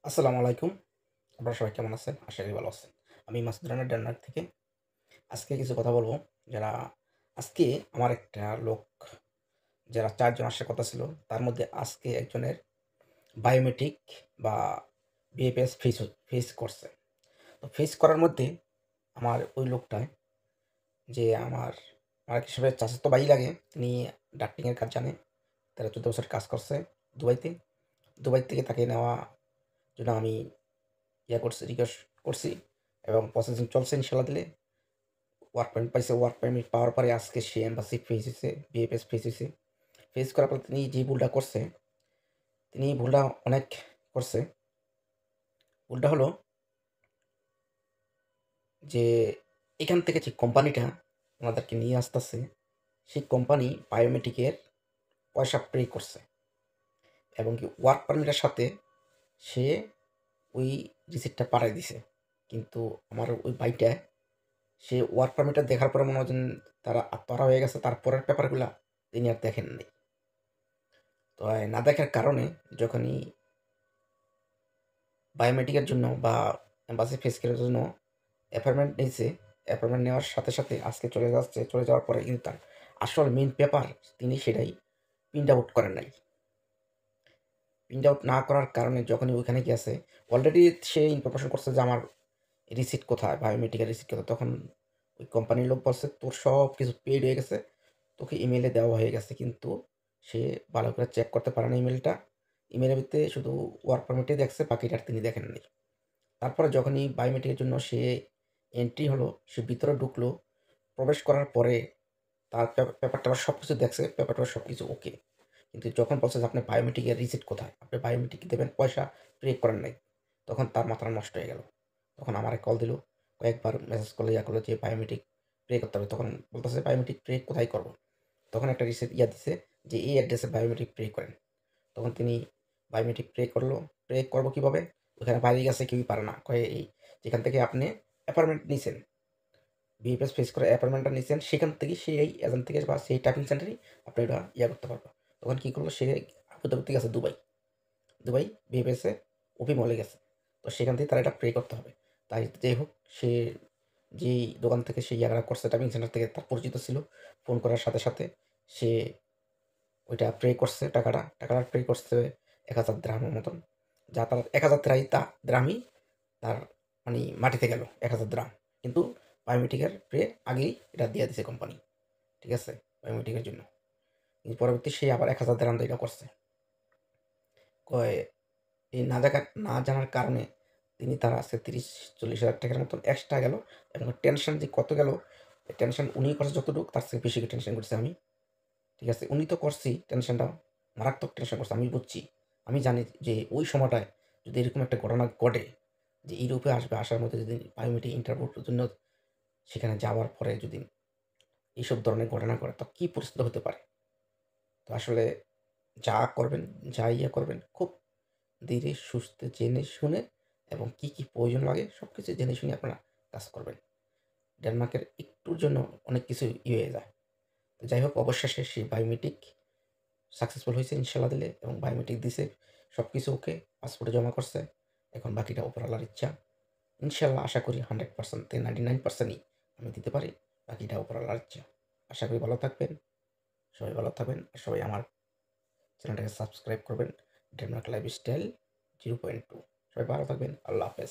আসসালামু আলাইকুম। আপনারা সবাই কেমন আছেন? আশা করি ভালো আছেন। আমি মাসুদ রানা ডেনমার্ক থেকে। আজকে কিছু কথা বলব। যারা আজকে আমার একটা লোক যারা ৪ জন আসার কথা ছিল, তার মধ্যে আজকে একজনের বায়োমেট্রিক বা বিএফএস ফেস করছে। তো ফেস করার মধ্যে আমার ওই লোকটায় যে আমার হিসেবে চাচাতো ভাই লাগে, তিনি ডাক্তারিং এর কাজ জানে। ১৩-১৪ বছর কাজ করছে দুবাইতে। দুবাই থেকে তাকে নেওয়া জন্য আমি করছি, রিকোয়েস্ট করছি এবং প্রসেসিং চলছে ইনশাআল্লাহ দিলে। ওয়ার্ক পারমিট পাইছে। ওয়ার্ক পারমিট পাওয়ার পরে আজকে সে এম্বাসি ফেস হইছে, বিএফএস ফেস হইছে। ফেস করার পর তিনি যে ভুলটা করছে, তিনি ভুলটা অনেক করছে। ভুলটা হলো যে এখান থেকে যে কোম্পানিটা ওনাদেরকে নিয়ে আসতেছে, সেই কোম্পানি বায়োমেট্রিকের পয়সা পে করছে এবং কি ওয়ার্ক পারমিটের সাথে সে ওই রিসিপ্টটা পাঠায় দিছে। কিন্তু আমার ওই ভাইটা সে ওয়ার্ক পারমিটটা দেখার পরে মনে হয় যেন তারা আত্মহারা হয়ে গেছে। তারপরের পেপারগুলা তিনি আর দেখেন নাই। তো না দেখার কারণে যখনই বায়োমেট্রিকের জন্য বা এম্বাসি ফেস করার জন্য অ্যাপয়েন্টমেন্ট নিয়েছে, অ্যাপয়েন্টমেন্ট নেওয়ার সাথে সাথে আজকে চলে যাচ্ছে। চলে যাওয়ার পরে কিন্তু তার আসল মেইন পেপার তিনি সেটাই প্রিন্ট আউট করেন নাই। প্রিন্ট আউট না করার কারণে যখনই ওইখানে গেছে, অলরেডি সে ইনফরমেশন করছে যে আমার রিসিট কোথায়, বায়োমেট্রিকের রিসিট কোথায়। তখন ওই কোম্পানির লোক বলছে, "তোর সব কিছু পেইড হয়ে গেছে। তোকে ইমেইলে দেওয়া হয়ে গেছে।" কিন্তু সে ভালো করে চেক করতে পারে না ইমেইলটা। ইমেইলের ভিতরে শুধু ওয়ার্ক পারমিটই দেখছে, বাকিটা আর তিনি দেখেন নাই। তারপরে যখনই বায়োমেট্রিকের জন্য সে এন্ট্রি হলো, সে ভিতরে ঢুকলো। প্রবেশ করার পরে তার পেপার-টেপার সবকিছু দেখছে, পেপার-টেপার সবকিছু ওকে। কিন্তু যখন বলছে যে, "আপনার বায়োমেট্রিকের রিসিট কোথায়? আপনি বায়োমেট্রিক দেবেন, পয়সা পে করেন নাই।" তখন তার মাথাটা নষ্ট হয়ে গেল। তখন আমারে কল দিল। কয়েকবার মেসেজ করলো, ইয়া করলো যে, "বায়োমেট্রিক পে করতে হবে।" তখন বলতেছে, "বায়োমেট্রিক পে কোথায় করব?" তখন একটা রিসিট দিছে যে, "এই অ্যাড্রেসে বায়োমেট্রিক পে করেন।" তখন তিনি বায়োমেট্রিক পে করলো। পে করব কিভাবে? ওখানে বাইরে গেছে, কেউই পারে না। কয়, "এই যেখান থেকে আপনি অ্যাপয়েন্টমেন্ট নিছেন, বিএফএস ফেস করে অ্যাপয়েন্টমেন্টটা নিছেন, সেখান থেকেই সেই এজেন্ট থেকে বা সেই টাইপিং সেন্টারেই আপনি এটা করতে পারবেন।" তখন কি করলো? সে আবুধাবি থেকে গেছে দুবাই। দুবাই বিএফএস এ ওপি মলে গেছে। তো সেখান থেকে তার এটা পে করতে হবে। তাই যাই হোক, সে যেই দোকান থেকে সে ইয়াটা করছে, টাইপিং সেন্টার থেকে তার পরিচিত ছিল। ফোন করার সাথে সাথে সে ওইটা পে করছে টাকাটা। টাকাটা পে করছে ১,০০০ দ্রাহমের মতন। যা তার ১,০০০ দ্রাহমই তার মানি মাটিতে গেল, ১,০০০ দ্রাহম। কিন্তু বায়োমেট্রিকের পে আগেই এটা দিয়ে দিছে কোম্পানি। ঠিক আছে? বায়োমেট্রিকের জন্য। কিন্তু পরবর্তী সে আবার ১,০০০ দ্রাহম দিয়ে এটা করছে। কয় এই না জানার কারণে তিনি তার আজকে ৩০-৪০ হাজার টাকার মতন এক্সট্রা গেল এবং টেনশন যে কত গেল, টেনশন উনি করছে যতটুক, তার থেকে বেশি টেনশন করছি আমি। ঠিক আছে? উনি তো করছি টেনশনটা, মারাত্মক টেনশন করছে। আমি বুঝছি। আমি জানি যে ওই সময়টায় যদি এরকম একটা ঘটনা ঘটে, যে ইউরোপে আসবে, আসার মধ্যে যদি বায়োমেট্রিক ইন্টারভিউর জন্য সেখানে যাওয়ার পরে যদি এইসব ধরনের ঘটনা ঘটে, তো কি পরিস্থিতি হতে পারে? তো আসলে যা করবেন, যা করবেন, খুব ধীরে সুস্থে জেনে শুনে এবং কি কি প্রয়োজন লাগে সবকিছু জেনে শুনে আপনারা কাজ করবেন। ডেনমার্কের একটুর জন্য অনেক কিছু হয়ে যায়। তো যাই হোক, অবশেষে সেই বায়োমেট্রিক সাকসেসফুল হয়েছে ইনশাল্লাহ দিলে এবং বায়োমেট্রিক দিছে। সব কিছু ওকে, পাসপোর্টে জমা করছে। এখন বাকিটা উপরওয়ালার ইচ্ছা। ইনশাল্লাহ আশা করি 100% তে 99%ই আমি দিতে পারি। বাকিটা উপরওয়ালার ইচ্ছা। আশা করি ভালো থাকবেন। সবাই ভালো থাকবেন। আর সবাই আমার চ্যানেলটাকে সাবস্ক্রাইব করবেন। Denmark lifestyle 0.2। সবাই ভালো থাকবেন। আল্লাহ হাফেজ।